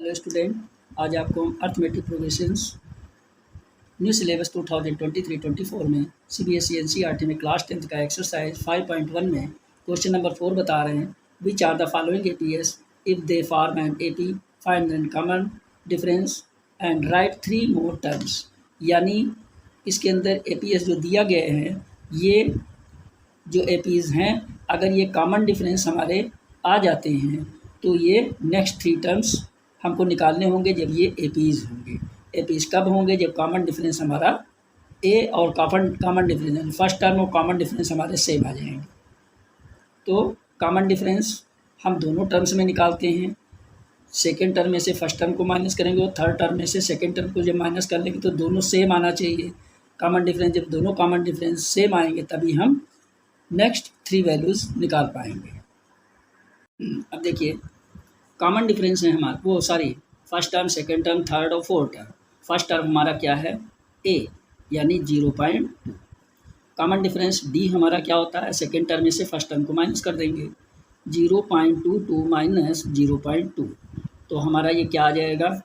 Hello student, आज आपको हम अर्थमेटिक प्रोग्रेशंस न्यू सिलेबस 2023-24 में सीबीएसई एनसीईआरटी में क्लास 10th का एक्सरसाइज 5.1 में क्वेश्चन नंबर 4 बता रहे हैं। Which are the following APs if they form an AP, find an common difference and write 3 more terms. यानी इसके अंदर एपीएस जो दिया गए हैं, ये जो एपीज हैं, अगर ये कॉमन डिफरेंस हमारे आ जाते हैं तो ये नेक्स्ट 3 टर्म्स हमको निकालने होंगे जब ये एपीज होंगे। एपीज कब होंगे? जब कॉमन डिफरेंस हमारा ए और कॉमन डिफरेंस फर्स्ट टर्म और कॉमन डिफरेंस हमारे सेम आ जाएंगे। तो कॉमन डिफरेंस हम दोनों टर्म्स में निकालते हैं। सेकेंड टर्म में से फर्स्ट टर्म को माइनस करेंगे और थर्ड टर्म में से सेकेंड टर्म को जब माइनस कर लेंगे तो दोनों सेम आना चाहिए। कॉमन डिफरेंस जब दोनों कॉमन डिफरेंस सेम आएंगे तभी हम नेक्स्ट 3 वैल्यूज़ निकाल पाएंगे। अब देखिए, कॉमन डिफरेंस है हमारा first term, second term, third और फोर्थ टर्म। फर्स्ट टर्म हमारा क्या है? ए, यानी 0.2। कॉमन डिफरेंस डी हमारा क्या होता है? सेकेंड टर्म में से फर्स्ट टर्म को माइनस कर देंगे। 0.22 माइनस 0.2, तो हमारा ये क्या आ जाएगा?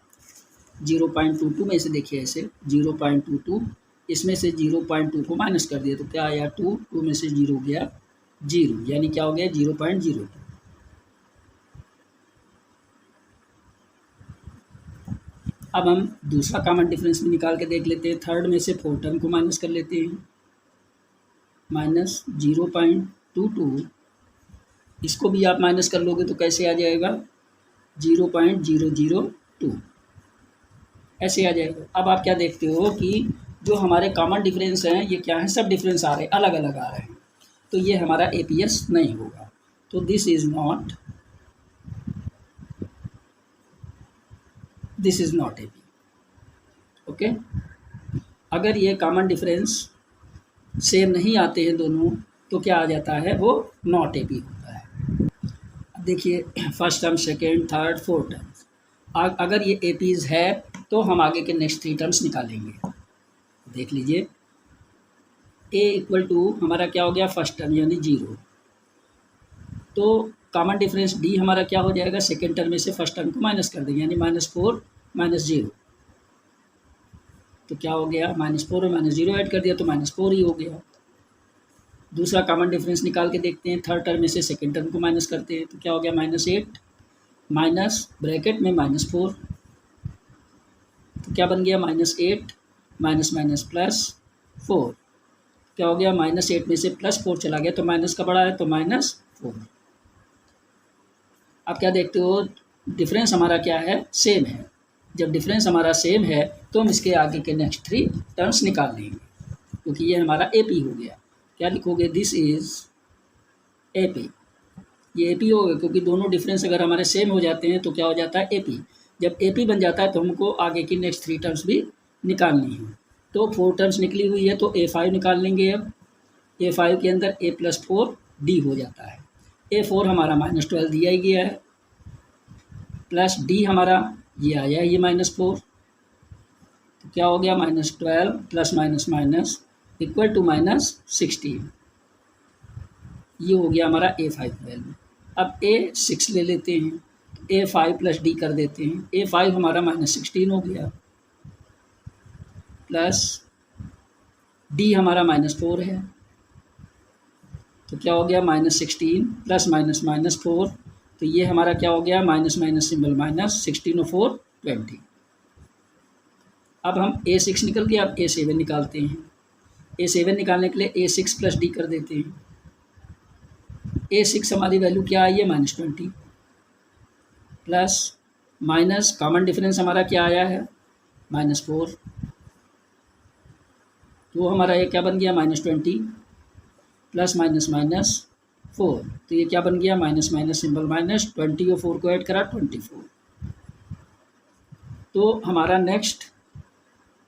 0.22 में से देखिए ऐसे 0.22, इसमें से 0.2 को माइनस कर दिया तो क्या आया? 2 में से 0 गया 0, यानी क्या हो गया? 0.02। अब हम दूसरा कॉमन डिफरेंस भी निकाल के देख लेते हैं। थर्ड में से 4 टर्म को माइनस कर लेते हैं। माइनस 0.22, इसको भी आप माइनस कर लोगे तो कैसे आ जाएगा? 0.002 ऐसे आ जाएगा। अब आप क्या देखते हो कि जो हमारे कॉमन डिफरेंस हैं ये क्या है? सब डिफरेंस आ रहे हैं, अलग अलग आ रहे हैं, तो ये हमारा एपीएस नहीं होगा। तो this is not AP. Okay, अगर ये कॉमन डिफरेंस सेम नहीं आते हैं दोनों तो क्या आ जाता है? वो नॉट एपी होता है। अब देखिए, first term, second, third, fourth terms, अगर ये एपीज है तो हम आगे के नेक्स्ट 3 टर्म्स निकालेंगे। देख लीजिए, ए इक्वल टू हमारा क्या हो गया? फर्स्ट टर्म यानी 0। तो कॉमन डिफरेंस डी हमारा क्या हो जाएगा? सेकेंड टर्म में से फर्स्ट टर्म को माइनस कर देंगे, यानी -4 -0, तो क्या हो गया? -4 और -0 ऐड कर दिया तो -4 ही हो गया। दूसरा कॉमन डिफरेंस निकाल के देखते हैं। थर्ड टर्म में से सेकेंड टर्म को माइनस करते हैं तो क्या हो गया? -8 माइनस ब्रैकेट में -4, तो क्या बन गया? -8 माइनस माइनस +4, क्या हो गया? -8 में से +4 चला गया तो माइनस का बड़ा है तो -4। अब क्या देखते हो? डिफरेंस हमारा क्या है? सेम है। जब डिफरेंस हमारा सेम है तो हम इसके आगे के नेक्स्ट 3 टर्म्स निकाल लेंगे, क्योंकि ये हमारा एपी हो गया। क्या लिखोगे? This is AP. ये एपी होगा क्योंकि दोनों डिफरेंस अगर हमारे सेम हो जाते हैं तो क्या हो जाता है? एपी। जब एपी बन जाता है तो हमको आगे की नेक्स्ट 3 टर्म्स भी निकालनी है। तो 4 टर्म्स निकली हुई है तो A5 निकाल लेंगे। अब A5 के अंदर A + 4 D हो जाता है। A4 हमारा -12 दिया ही गया है, प्लस D हमारा ये आया ये -4, तो क्या हो गया? -12 plus minus minus equal to -16। ये हो गया हमारा A5 वैल्यू। अब A6 ले लेते हैं, A5 + D कर देते हैं। A5 हमारा -16 हो गया, प्लस D हमारा -4 है, तो क्या हो गया? -16 प्लस माइनस माइनस 4, तो ये हमारा क्या हो गया? माइनस माइनस सिंबल माइनस, 16 और 4 20। अब हम A6 निकल गया, अब A7 निकालते हैं। A7 निकालने के लिए A6 + D कर देते हैं। A6 हमारी वैल्यू क्या आई है? -20, प्लस माइनस कॉमन डिफरेंस हमारा क्या आया है? -4, तो हमारा ये क्या बन गया? -20 प्लस माइनस माइनस 4, तो ये क्या बन गया? माइनस माइनस सिंबल माइनस, 20 और 4 को ऐड करा 24। तो हमारा नेक्स्ट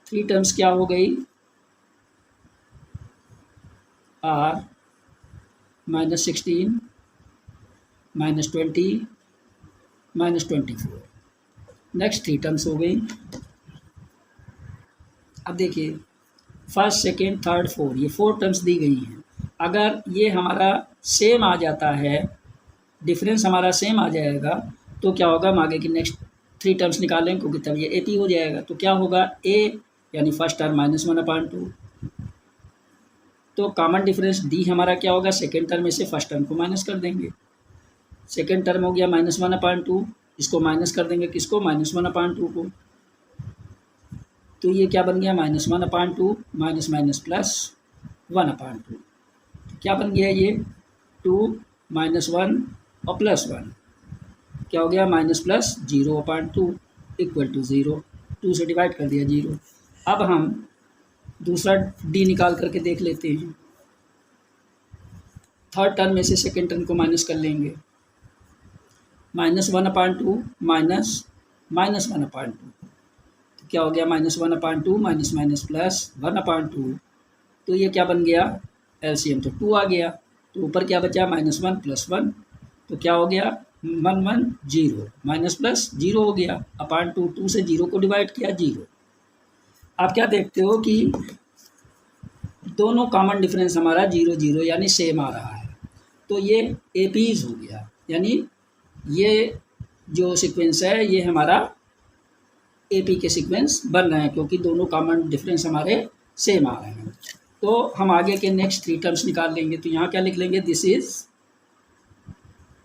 3 टर्म्स क्या हो गई? R -16 -20 -24, नेक्स्ट 3 टर्म्स हो गई। अब देखिए, फर्स्ट, सेकेंड, थर्ड, 4, ये 4 टर्म्स दी गई हैं। अगर ये हमारा सेम आ जाता है, डिफरेंस हमारा सेम आ जाएगा, तो क्या होगा? हम आगे की नेक्स्ट थ्री टर्म्स निकालें क्योंकि तब ये ए पी हो जाएगा। तो क्या होगा, ए यानी फर्स्ट टर्म -1/2, तो कॉमन डिफरेंस डी हमारा क्या होगा, सेकेंड टर्म में से फर्स्ट टर्म को माइनस कर देंगे। सेकेंड टर्म हो गया -1/2, इसको माइनस कर देंगे किसको, -1/2 को। तो ये क्या बन गया, -1/2 माइनस माइनस प्लस 1/2। तो क्या बन गया ये 2 -1 और +1 क्या हो गया, माइनस प्लस 0/2 इक्वल टू 0। 2 से डिवाइड कर दिया 0। अब हम दूसरा डी निकाल करके देख लेते हैं। थर्ड टर्म में से सेकेंड टर्म को माइनस कर लेंगे। -1/2 माइनस -1/2, तो क्या हो गया, -1/2 माइनस माइनस प्लस 1/2। तो ये क्या बन गया, एलसीएम तो 2 आ गया। तो ऊपर क्या बचा, -1 + 1, तो क्या हो गया 1 1 0 माइनस प्लस 0 हो गया /2। 2 से 0 को डिवाइड किया 0। आप क्या देखते हो कि दोनों कॉमन डिफरेंस हमारा 0 0 यानी सेम आ रहा है। तो ये एपीज हो गया, यानी ये जो सीक्वेंस है ये हमारा एपी के सीक्वेंस बन रहे हैं क्योंकि दोनों कॉमन डिफरेंस हमारे सेम आ रहे हैं। तो हम आगे के नेक्स्ट 3 टर्म्स निकाल लेंगे। तो यहाँ क्या लिख लेंगे, दिस इज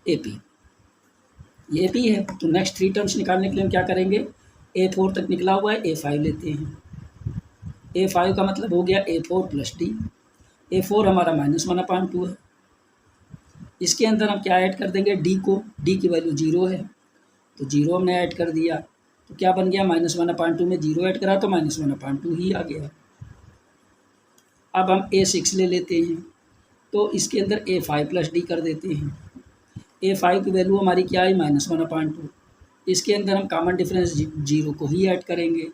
एपी, ये एपी है। तो नेक्स्ट 3 टर्म्स निकालने के लिए हम क्या करेंगे, A4 तक निकला हुआ है, A5 लेते हैं। A5 का मतलब हो गया A4 + D। A4 हमारा -1/2 है। इसके अंदर हम क्या ऐड कर देंगे, D को। D की वैल्यू 0 है तो 0 हमने ऐड कर दिया। तो क्या बन गया, -1/2 में 0 ऐड करा तो -1/2 ही आ गया। अब हम A6 ले लेते हैं। तो इसके अंदर A5 + D कर देते हैं। A5 की वैल्यू हमारी क्या है, -1/2। इसके अंदर हम कॉमन डिफरेंस 0 को ही ऐड करेंगे।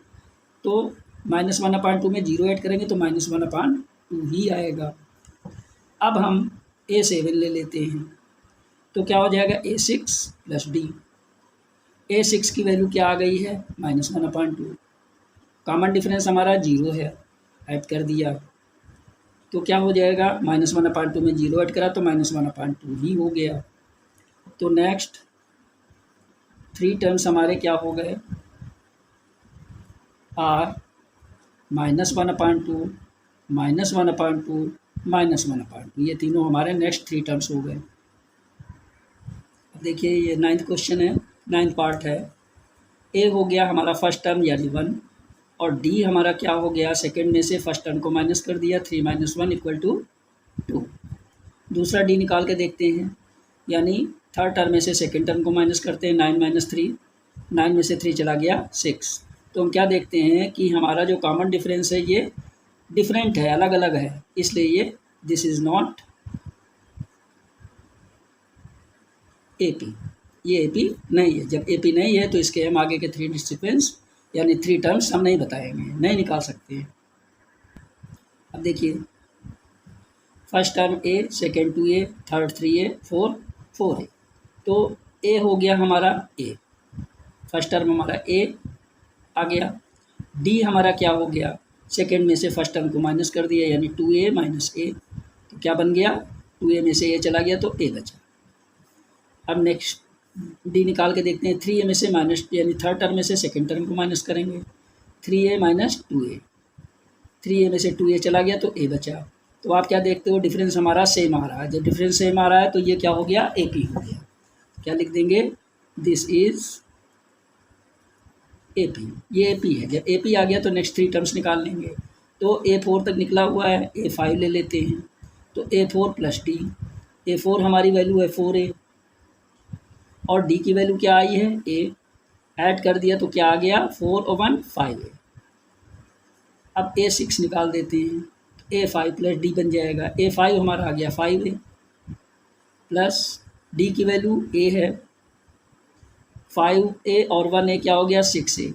तो -1/2 में 0 ऐड करेंगे तो -1/2 ही आएगा। अब हम A7 ले लेते हैं। तो क्या हो जाएगा, A6 + D। A6 की वैल्यू क्या आ गई है, -1/2। कॉमन डिफरेंस हमारा 0 है, ऐड कर दिया। तो क्या हो जाएगा, -1/2 में 0 ऐड करा तो -1/2 ही हो गया। तो नेक्स्ट 3 टर्म्स हमारे क्या हो गए, आर -1/2 -1/2 -1/2, ये तीनों हमारे नेक्स्ट 3 टर्म्स हो गए। अब देखिए ये 9th क्वेश्चन है, 9th पार्ट है। ए हो गया हमारा फर्स्ट टर्म यानी 1 और डी हमारा क्या हो गया, सेकंड में से फर्स्ट टर्म को माइनस कर दिया, 3 - 1 = 2। दूसरा डी निकाल के देखते हैं, यानी थर्ड टर्म में से सेकंड टर्म को माइनस करते हैं, 9 - 3, 9 में से 3 चला गया 6। तो हम क्या देखते हैं कि हमारा जो कॉमन डिफरेंस है ये डिफरेंट है, अलग अलग है, इसलिए ये दिस इज़ नॉट एपी, ये एपी नहीं है। जब एपी नहीं है तो इसके हम आगे के 3 सीक्वेंस यानी 3 टर्म्स हम नहीं बताएंगे, नहीं निकाल सकते। अब देखिए first term A, second 2A, third 3A, fourth 4A। तो ए हो गया हमारा ए, फर्स्ट टर्म हमारा ए आ गया। डी हमारा क्या हो गया, सेकेंड में से फर्स्ट टर्म को माइनस कर दिया यानी 2A - A। तो क्या बन गया, 2A में से ए चला गया तो ए बचा। अब नेक्स्ट डी निकाल के देखते हैं, 3A में से माइनस यानी थर्ड टर्म में से सेकेंड टर्म को माइनस करेंगे, 3A - 2A। 3A में से 2A चला गया तो ए बचा। तो आप क्या देखते हो, डिफरेंस हमारा सेम आ रहा है। जब डिफरेंस सेम आ रहा है तो ये क्या हो गया, एपी हो गया। क्या लिख देंगे, दिस इज एपी, ये एपी है। जब एपी आ गया तो नेक्स्ट 3 टर्म्स निकाल लेंगे। तो A4 तक निकला हुआ है, A5 ले लेते हैं। तो A4 + D, A4 हमारी वैल्यू है 4A और D की वैल्यू क्या आई है, A। ऐड कर दिया तो क्या आ गया, 4 और 1 5A। अब A6 निकाल देते हैं, A5 + D बन जाएगा। A5 हमारा आ गया 5A प्लस D की वैल्यू A है 5A और 1A क्या हो गया 6A।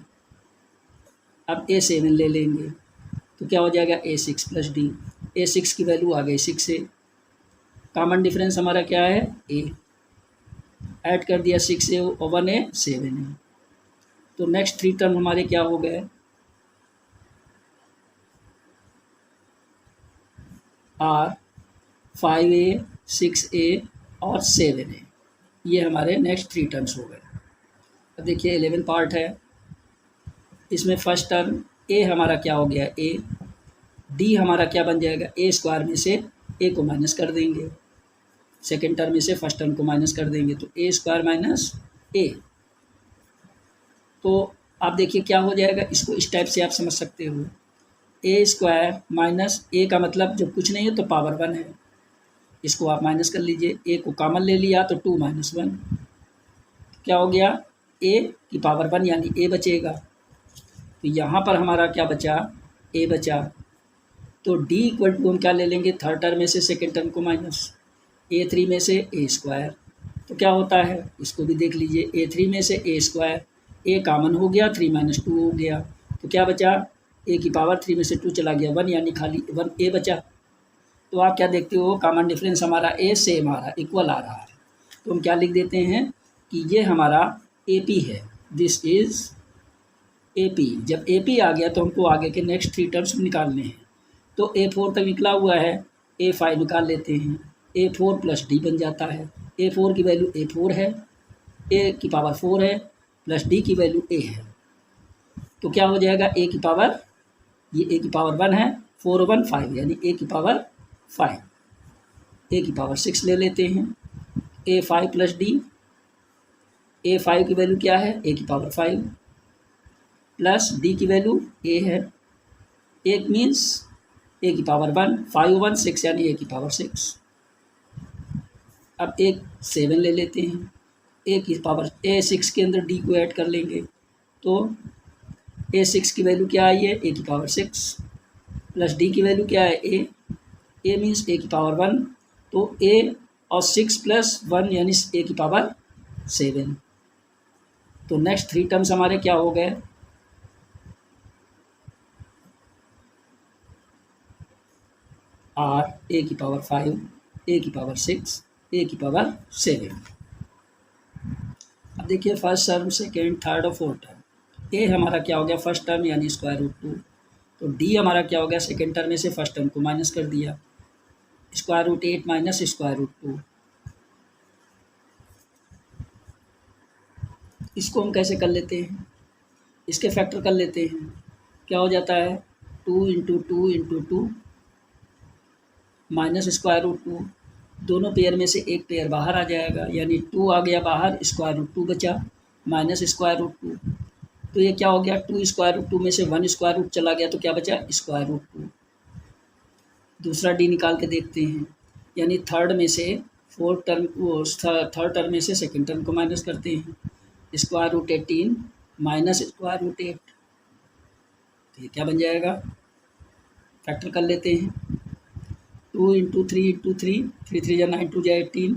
अब A7 ले लेंगे तो क्या हो जाएगा, A6 + D। A6 की वैल्यू आ गई 6A। कॉमन डिफरेंस हमारा क्या है, A। ऐड कर दिया 6A और 1A 7A। तो नेक्स्ट 3 टर्म हमारे क्या हो गए, R 5A 6A और 7A। ये हमारे नेक्स्ट 3 टर्म्स हो गए। अब देखिए 11 पार्ट है, इसमें फर्स्ट टर्म ए हमारा क्या हो गया, ए, डी हमारा क्या बन जाएगा, ए स्क्वायर में से ए को माइनस कर देंगे, सेकेंड टर्म में से फर्स्ट टर्म को माइनस कर देंगे, तो ए स्क्वायर माइनस ए। तो आप देखिए क्या हो जाएगा, इसको इस टाइप से आप समझ सकते हो, ए स्क्वायर माइनस ए का मतलब जब कुछ नहीं है तो पावर 1 है, इसको आप माइनस कर लीजिए, ए को कॉमन ले लिया तो 2 - 1 क्या हो गया, ए की पावर 1 यानी ए बचेगा। तो यहाँ पर हमारा क्या बचा, ए बचा। तो डी इक्वल टू हम क्या ले लेंगे, थर्ड टर्म में से सेकेंड टर्म को माइनस, ए3 में से ए स्क्वायर। तो क्या होता है, इसको भी देख लीजिए, ए3 में से ए स्क्वायर, ए कॉमन हो गया, 3 - 2 हो गया, तो क्या बचा, ए की पावर 3 में से 2 चला गया, 1 यानी खाली 1 ए बचा। तो आप क्या देखते हो, कॉमन डिफरेंस हमारा ए सेम आ रहा है, इक्वल आ रहा है, तो हम क्या लिख देते हैं कि ये हमारा ए पी है, दिस इज़ ए पी। जब ए पी आ गया तो हमको आगे के नेक्स्ट 3 टर्म्स निकालने हैं। तो A4 तक निकला हुआ है, A5 निकाल लेते हैं, A4 प्लस डी बन जाता है, A4 की वैल्यू A4 है, A की पावर 4 है, प्लस डी की वैल्यू A है। तो क्या हो जाएगा, A की पावर, ये A की पावर 1 है, 4 1 5 यानी A की पावर 5, A की पावर 6 ले लेते हैं, A5 प्लस डी, A5 की वैल्यू क्या है, A की पावर 5 प्लस डी की वैल्यू A है, एक मीन्स ए की पावर 1, 5 1 6 यानी ए की पावर 6। अब एक 7 ले लेते हैं, ए की पावर A6 के अंदर डी को ऐड कर लेंगे, तो A6 की वैल्यू क्या आई है, ए की पावर 6 प्लस डी की वैल्यू क्या है, ए मीन्स ए की पावर 1, तो ए और 6 प्लस 1 यानी ए की पावर 7। तो नेक्स्ट 3 टर्म्स हमारे क्या हो गए, आर ए की पावर 5, ए की पावर 6, ए की पावर 7। अब देखिए फर्स्ट टर्म, सेकेंड, थर्ड और फोर्थ टर्म, ए हमारा क्या हो गया, फर्स्ट टर्म यानी √2, तो डी हमारा क्या हो गया, सेकेंड टर्म में से फर्स्ट टर्म को माइनस कर दिया, √8 माइनस √2। इसको हम कैसे कर लेते हैं, इसके फैक्टर कर लेते हैं, क्या हो जाता है, 2 × 2 × 2 माइनस √2, दोनों पेयर में से एक पेयर बाहर आ जाएगा, यानी 2 आ गया बाहर, √2 बचा माइनस √2। तो ये क्या हो गया, 2 √2 में से 1 स्क्वायर रूट चला गया, तो क्या बचा, √2। दूसरा डी निकाल के देखते हैं, यानी थर्ड में से फोर्थ टर्म को, थर्ड टर्म में से सेकेंड टर्म को माइनस करते हैं, √18 माइनस √8, तो ये क्या बन जाएगा, फैक्टर कर लेते हैं, 2 × 3 × 3, 3 3 9 2 18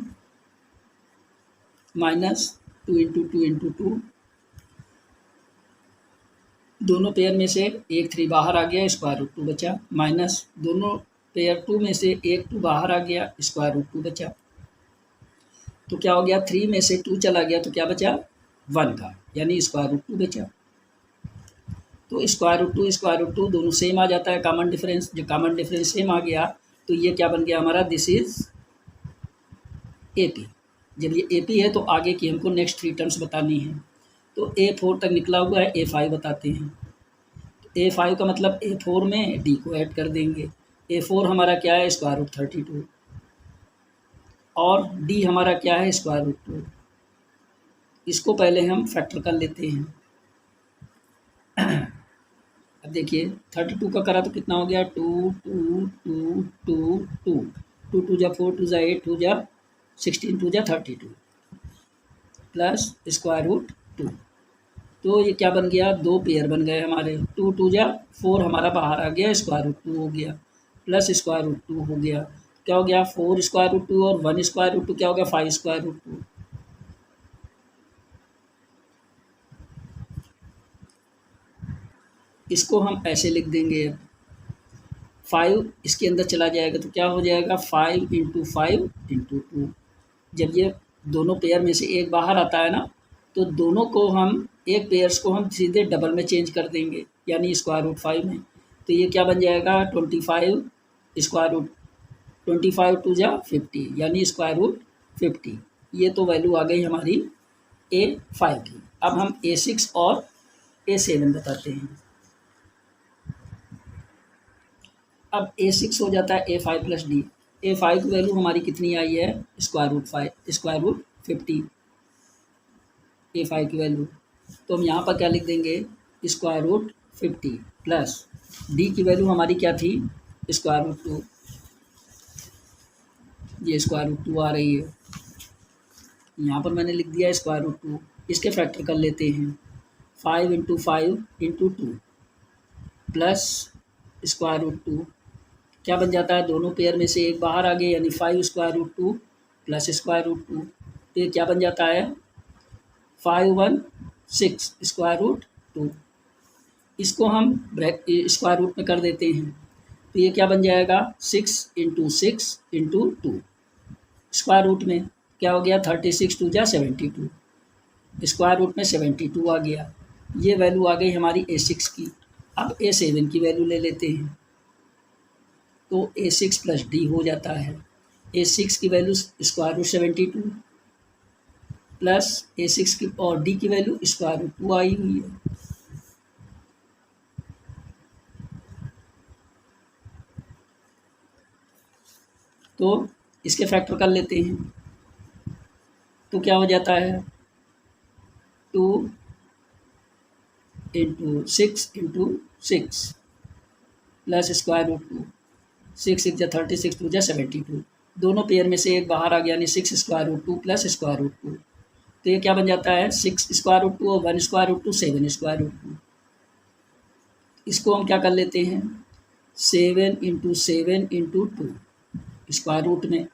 माइनस 2 × 2 × 2, दोनों पेयर में से एक 3 बाहर आ गया, √2 बचा, माइनस दोनों पेयर 2 में से एक 2 बाहर आ गया, √2 बचा। तो क्या हो गया, 3 में से 2 चला गया, तो क्या बचा, 1 का, यानी √2 बचा। तो √2 दोनों सेम आ जाता है, कॉमन डिफरेंस, जब कॉमन डिफरेंस सेम आ गया तो ये क्या बन गया हमारा, दिस इज ए पी। जब ये ए पी है तो आगे की हमको नेक्स्ट 3 टर्म्स बतानी है। तो A4 तक निकला हुआ है, A5 बताते हैं। तो A5 का मतलब A4 में D को ऐड कर देंगे, A4 हमारा क्या है, √32 और D हमारा क्या है, √2। इसको पहले हम फैक्टर कर लेते हैं। अब देखिए 32 का करा तो कितना हो गया, 2 2 2 2 2 2 2 जा 4 2 जा 8 2 जा 16 2 जा 32 प्लस √2। तो ये क्या बन गया, 2 पेयर बन गए हमारे, 2 2 जा 4 हमारा बाहर आ गया, √2 हो गया प्लस √2 हो गया, क्या हो गया, 4 √2 और 1 √2 क्या हो गया, 5 √2। इसको हम ऐसे लिख देंगे, 5 इसके अंदर चला जाएगा तो क्या हो जाएगा, 5 × 5 × 2। जब ये दोनों पेयर में से एक बाहर आता है ना, तो दोनों को हम, एक पेयर्स को हम सीधे डबल में चेंज कर देंगे, यानी √5 में। तो ये क्या बन जाएगा, 25 25 2 जा 50 यानी √50। ये तो वैल्यू आ गई हमारी A5 की। अब हम A6 और A7 बताते हैं। अब A6 हो जाता है A5 प्लस डी। A5 की वैल्यू हमारी कितनी आई है, स्क्वायर रूट 50 A5 की वैल्यू। तो हम यहाँ पर क्या लिख देंगे, स्क्वायर रूट 50 प्लस डी की वैल्यू हमारी क्या थी, स्क्वायर रूट 2। ये स्क्वायर रूट 2 आ रही है, यहाँ पर मैंने लिख दिया स्क्वायर रूट 2। इसके फैक्टर कर लेते हैं, 5 into 5 into 2 plus square root 2। क्या बन जाता है, दोनों पेयर में से एक बाहर आ गए, यानी 5 square root 2 plus square root 2। तो ये क्या बन जाता है, 5 1 6 स्क्वायर रूट 2। इसको हम स्क्वायर रूट में कर देते हैं, तो ये क्या बन जाएगा, 6 इंटू 6 इंटू 2। स्क्वायर रूट में क्या हो गया, 36 2 जा 72, स्क्वायर रूट में 72 आ गया। ये वैल्यू आ गई हमारी A6 की। अब A7 की वैल्यू ले लेते हैं, तो A6 प्लस डी हो जाता है। A6 की value square root 72 plus A6 की और डी की वैल्यू स्क्वायर रूट 2 आई हुई है। तो इसके फैक्टर कर लेते हैं, तो क्या हो जाता है, 2 into 6 into 6 plus square root 2। 6 6 जा 36 2 जा 72, दोनों पेयर में से एक बाहर आ गया, यानी 6 square root 2 plus square root 2। तो ये क्या बन जाता है, 6 स्क्वायर रूट 2 और 1 स्क्वायर रूट 2 7 स्क्वायर रूट 2। इसको हम क्या कर लेते हैं, 7 इंटू 7 इंटू 2 स्क्वायर रूट में,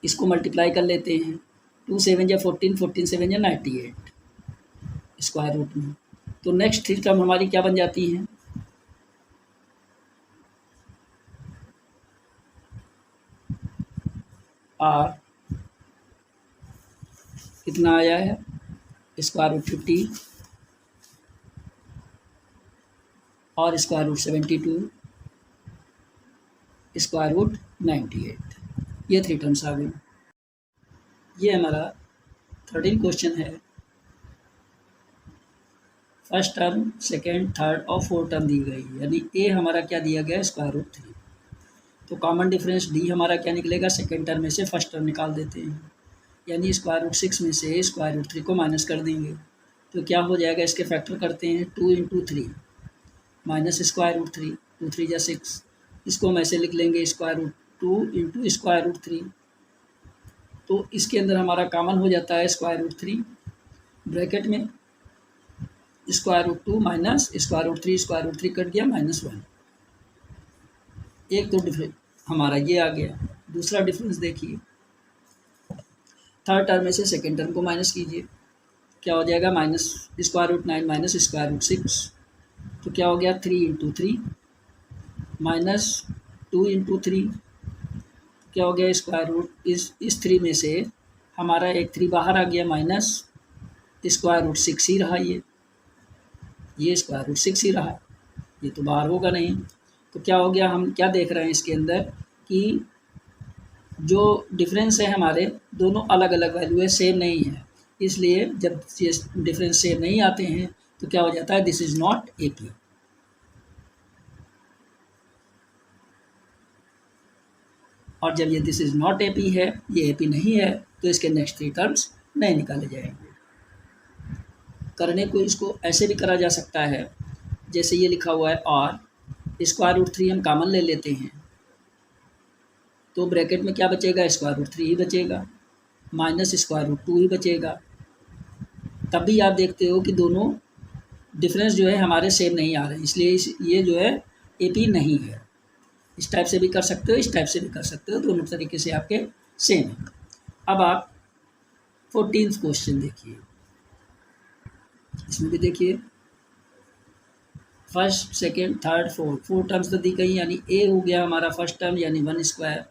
इसको मल्टीप्लाई कर लेते हैं, 2 7 या 14 14 7 या 98 स्क्वायर रूट में। तो नेक्स्ट थ्री टर्म हमारी क्या बन जाती है, आर कितना आया है, स्क्वायर रूट 50 और स्क्वायर रूट 72 स्क्वायर रूट 98। ये थ्री टर्म्स आ गई। ये हमारा 13 क्वेश्चन है। फर्स्ट टर्म, सेकेंड, थर्ड और फोर्थ टर्म दी गई, यानी ए हमारा क्या दिया गया, स्क्वायर रूट 3। तो कॉमन डिफरेंस डी हमारा क्या निकलेगा, सेकेंड टर्म में से फर्स्ट टर्म निकाल देते हैं, यानी स्क्वायर रूट 6 में से स्क्वायर रूट 3 को माइनस कर देंगे। तो क्या हो जाएगा, इसके फैक्टर करते हैं, 2 इंटू 3 माइनस स्क्वायर रूट 3, 2 3 जा 6। इसको हम ऐसे लिख लेंगे, square root 2 into square root 3। तो इसके अंदर हमारा कॉमन हो जाता है स्क्वायर रूट 3, ब्रैकेट में square root 2 minus square root 3 cut गया -1। एक तो डिफरेंस हमारा ये आ गया। दूसरा डिफरेंस देखिए, थर्ड टर्म में से सेकेंड टर्म को माइनस कीजिए, क्या हो जाएगा, minus square root 9 minus square root 6। तो क्या हो गया, 3 इंटू 3 माइनस 2 इंटू 3, क्या हो गया, स्क्वायर रूट इस 3 में से हमारा एक 3 बाहर आ गया, माइनस स्क्वायर रूट 6 ही रहा, ये स्क्वायर रूट 6 ही रहा, ये तो बाहर होगा नहीं। तो क्या हो गया, हम क्या देख रहे हैं इसके अंदर कि जो डिफरेंस है हमारे दोनों अलग अलग वैल्यू है, सेम नहीं है। इसलिए जब ये डिफरेंस सेम नहीं आते हैं तो क्या हो जाता है, दिस इज़ नॉट AP। और जब ये दिस इज़ नॉट AP है, ये AP नहीं है, तो इसके नेक्स्ट 3 टर्म्स नहीं निकाले जाएंगे। करने को इसको ऐसे भी करा जा सकता है, जैसे ये लिखा हुआ है, और स्क्वायर रूट 3 हम कॉमन ले लेते हैं, तो ब्रैकेट में क्या बचेगा, स्क्वायर रूट 3 ही बचेगा, माइनस स्क्वायर रूट 2 ही बचेगा। तब भी आप देखते हो कि दोनों डिफरेंस जो है हमारे सेम नहीं आ रहे हैं, इसलिए ये जो है AP नहीं है। इस टाइप से भी कर सकते हो, इस टाइप से भी कर सकते हो, दोनों तरीके से आपके सेम है। अब आप 14th क्वेश्चन देखिए, इसमें भी देखिए, first second third four terms तो दी गई, यानी ए हो गया हमारा फर्स्ट टर्म, यानी 1 स्क्वायर।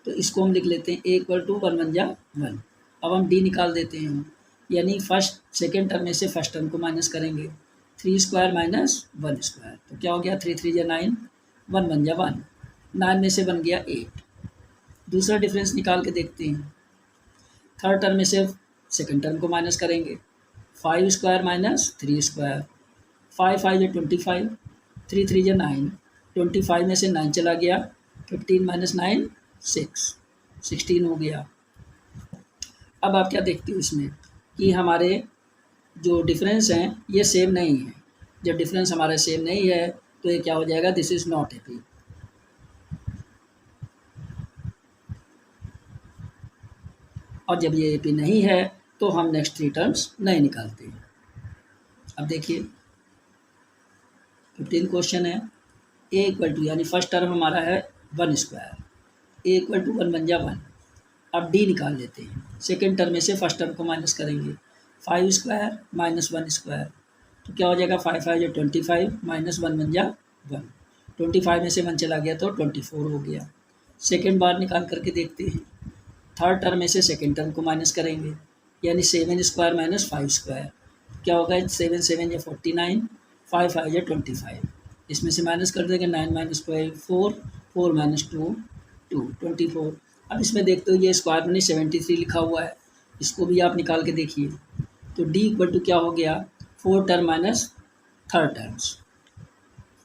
तो इसको हम लिख लेते हैं A = 1 1 जा 1। अब हम डी निकाल देते हैं, यानी फर्स्ट सेकेंड टर्म में से फर्स्ट टर्म को माइनस करेंगे, 3 स्क्वायर माइनस 1 स्क्वायर। तो क्या हो गया, 3 3 जा 9, 1 1 जा 1, 9 में से बन गया 8। दूसरा डिफरेंस निकाल के देखते हैं, थर्ड टर्म में से सेकेंड टर्म को माइनस करेंगे, 5 स्क्वायर माइनस 3 स्क्वायर, 5 5 या 25, 3 3 या 9, 25 में से 9 चला गया, 15 माइनस 9 6, 16 हो गया। अब आप क्या देखते हो इसमें कि हमारे जो डिफरेंस हैं ये सेम नहीं है। जब डिफरेंस हमारा सेम नहीं है तो ये क्या हो जाएगा, दिस इज़ नॉट एपी। और जब ये एपी नहीं है तो हम नेक्स्ट 3 टर्म्स नहीं निकालते हैं। अब देखिए 15 क्वेश्चन है, ए इक्वल टू यानी फर्स्ट टर्म हमारा है 1 स्क्वायर, ए इक्वल टू 1 बन जा 1। अब डी निकाल लेते हैं, सेकेंड टर्म में से फर्स्ट टर्म को माइनस करेंगे, 5 स्क्वायर माइनस 1 स्क्वायर, तो क्या हो जाएगा 5 5 या 25 माइनस 1 बन जा 1, 25 में से 1 चला गया तो 24 हो गया। सेकेंड बार निकाल करके देखते हैं, थर्ड टर्म में से सेकेंड टर्म को माइनस करेंगे, यानी 7 स्क्वायर माइनस 5 स्क्वायर, क्या होगा 7 7 या 49, 5 5 या 25, इसमें से माइनस कर देंगे, 9 माइनस 12 4, 4 माइनस 2 2, 24। अब इसमें देखते हो ये स्क्वायर में 73 लिखा हुआ है, इसको भी आप निकाल के देखिए। तो डी इक्वल टू क्या हो गया, 4 term minus third terms,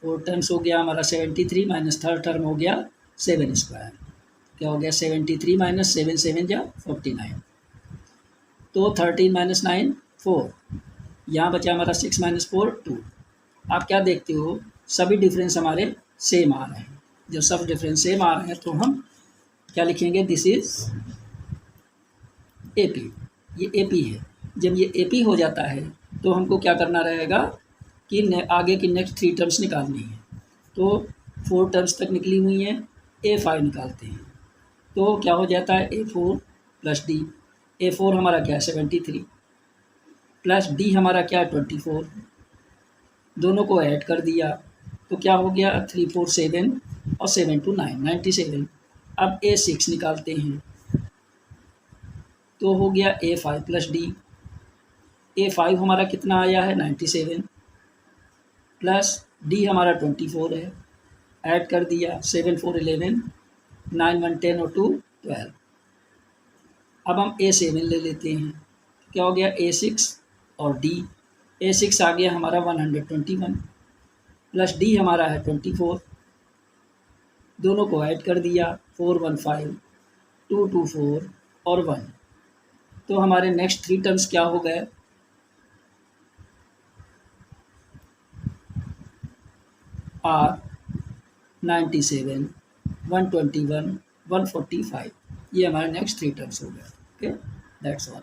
4 terms हो गया हमारा 73 माइनस थर्ड टर्म हो गया 7 स्क्वायर, क्या हो गया 73 माइनस 7 7 या 49, तो 13 माइनस 9 4, यहाँ बचा हमारा 6 माइनस 4 2। आप क्या देखते हो सभी डिफरेंस हमारे सेम आ रहे हैं। जब सब डिफरेंस सेम आ रहे हैं तो हम क्या लिखेंगे, दिस इज ए पी, ये ए पी है। जब ये ए पी हो जाता है तो हमको क्या करना रहेगा कि आगे की नेक्स्ट 3 टर्म्स निकालनी है। तो 4 टर्म्स तक निकली हुई हैं, A5 निकालते हैं तो क्या हो जाता है A4 प्लस डी, A4 हमारा क्या है 73 प्लस डी हमारा क्या है 24, दोनों को ऐड कर दिया तो क्या हो गया 3 4 7 और 7 2 9 97। अब A6 निकालते हैं तो हो गया A5 प्लस डी, A5 हमारा कितना आया है 97 प्लस डी हमारा 24 है, ऐड कर दिया 7 4 11, 9 1 10 और 2 12। अब हम A7 ले लेते हैं, क्या हो गया A6 और D, A6 आ गया हमारा 121 प्लस D हमारा है 24, दोनों को ऐड कर दिया 4 1 5 2 2 4 और 1। तो हमारे नेक्स्ट 3 टर्म्स क्या हो गए, आर 97 121 145, ये हमारे नेक्स्ट 3 टर्म्स हो गए। Okay, that's all.